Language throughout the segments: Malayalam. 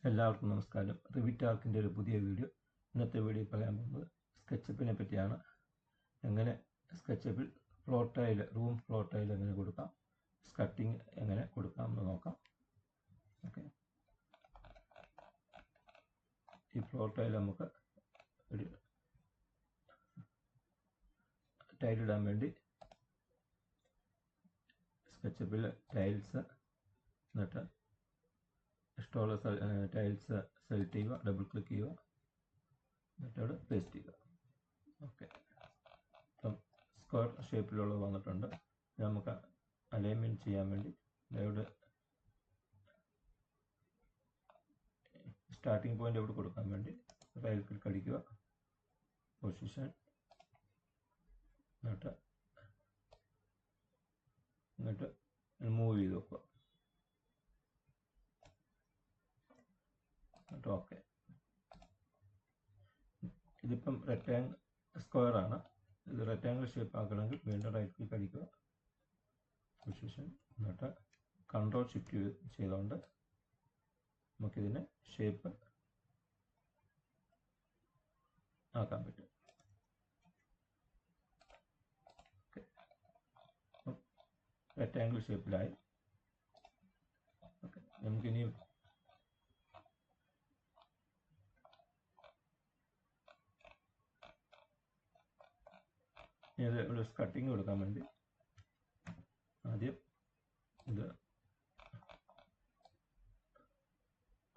എല്ലാവർക്കും നമസ്കാരം. റിവിറ്റ് ആർക്കിൻ്റെ ഒരു പുതിയ വീഡിയോ. ഇന്നത്തെ വീഡിയോ പറയാൻ പോകുന്നത് സ്കെച്ചപ്പിനെ പറ്റിയാണ്. എങ്ങനെ സ്കെച്ചപ്പിൽ floor tile, room floor tile എങ്ങനെ കൊടുക്കാം, സ്കട്ടിങ് എങ്ങനെ കൊടുക്കാം എന്ന് നോക്കാം. ഓക്കെ, ഈ ഫ്ലോർ ടൈൽ നമുക്ക് ഒരു ടൈലിടാൻ വേണ്ടി സ്കെച്ചപ്പിൽ ടൈൽസ്, എന്നിട്ട് ഇഷ്ടമുള്ള ടൈൽസ് സെലക്ട് ചെയ്യുക, ഡബിൾ ക്ലിക്ക് ചെയ്യുക, എന്നിട്ട് അവിടെ പേസ്റ്റ് ചെയ്യുക. ഓക്കെ, ഇപ്പം സ്ക്വയർ ഷേപ്പിലുള്ളത് വന്നിട്ടുണ്ട്. നമുക്ക് അലൈൻമെൻറ്റ് ചെയ്യാൻ വേണ്ടി ഇവിടെ സ്റ്റാർട്ടിംഗ് പോയിന്റ് ഇവിടെ കൊടുക്കാൻ വേണ്ടി റൈറ്റ് ക്ലിക്ക് അടിക്കുക, പൊസിഷൻ, എന്നിട്ട് മൂവ് ചെയ്ത് വെക്കുക. ഓക്കെ, ഇതിപ്പം സ്ക്വയർ ആണ്. ഇത് റെക്റ്റാങ്കിൾ ഷേപ്പ് ആക്കണമെങ്കിൽ വീണ്ടും റൈറ്റ് ക്ലിക്ക് അടിക്കുക, പൊസിഷൻ, എന്നിട്ട് കൺട്രോൾ ഷിഫ്റ്റ് ചെയ്തുകൊണ്ട് നമുക്കിതിനെ ഷേപ്പ് ആക്കാൻ പറ്റും. Okay, rectangle ഷേപ്പിലായി. ഓക്കെ, നമുക്കിനി ഇവിടെ കട്ടിങ് കൊടുക്കാൻ വേണ്ടി ആദ്യം ഇത്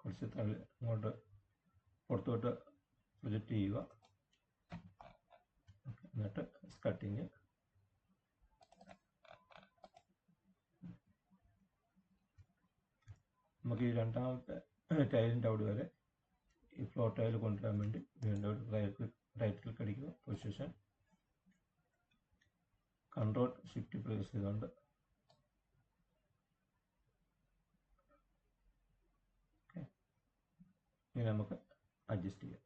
കുറച്ച് ഇങ്ങോട്ട് പുറത്തോട്ട് പ്രൊജക്റ്റ് ചെയ്യുക. എന്നിട്ട് കട്ടിങ് നമുക്ക് ഈ രണ്ടാമത്തെ ടൈലിൻ്റെ അവിടെ വരെ ഈ ഫ്ലോർ ടൈൽ കൊണ്ടുവരാൻ വേണ്ടി വീണ്ടും റൈറ്റ് ക്ലിക്ക് അടിക്കുക, പൊസിഷൻ, കൺട്രോൾ ഷിഫ്റ്റ് പ്രസ് ചെയ്തുകൊണ്ട് ഇനി നമുക്ക് അഡ്ജസ്റ്റ് ചെയ്യാം.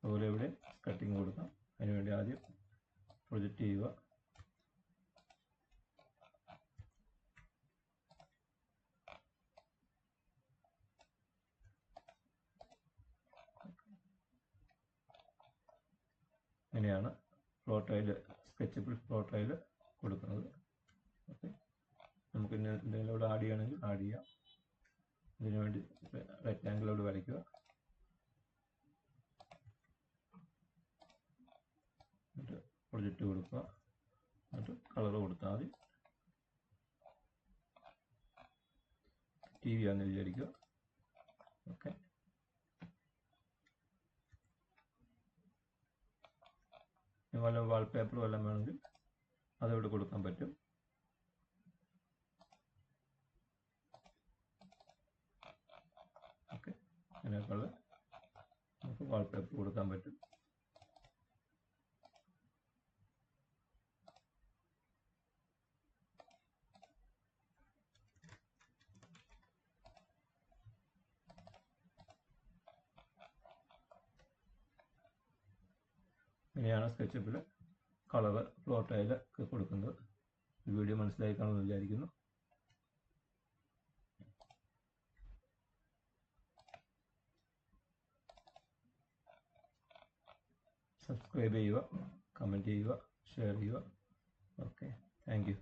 അതുപോലെ ഇവിടെ കട്ടിങ് കൊടുക്കാം. അതിനുവേണ്ടി ആദ്യം പ്രൊജക്റ്റ് ചെയ്യുക, ഇങ്ങനെയാണ് ഫ്ലോർ ടൈൽ, സ്കെച്ചപ്പിൽ ഫ്ലോർ ടൈൽ കൊടുക്കുന്നത്. ഓക്കെ, നമുക്ക് ഇനി എന്തെങ്കിലും ഇവിടെ ആഡ് ചെയ്യണമെങ്കിൽ ആഡ് ചെയ്യാം. ഇതിനു വേണ്ടി റെക്റ്റാങ്കിളോട് വരയ്ക്കുക, എന്നിട്ട് പ്രൊജക്റ്റ് കൊടുക്കുക, എന്നിട്ട് കളർ കൊടുത്താൽ മതി. TV ആണെന്ന് വിചാരിക്കുക. ഓക്കെ, വല്ല വാൾപേപ്പർ വല്ലതും വേണമെങ്കിൽ അതിവിടെ കൊടുക്കാൻ പറ്റും. ഓക്കെ, അതിനേക്കാൾ നമുക്ക് വാൾപേപ്പർ കൊടുക്കാൻ പറ്റും. ഇങ്ങനെയാണ് സ്കെച്ചപ്പിൽ കളർ ഫ്ലോർ ടൈൽ ഒക്കെ കൊടുക്കുന്നത്. ഈ വീഡിയോ മനസ്സിലായി കാണുമെന്ന് വിചാരിക്കുന്നു. സബ്സ്ക്രൈബ് ചെയ്യുക, കമൻറ്റ് ചെയ്യുക, ഷെയർ ചെയ്യുക. Okay, thank you.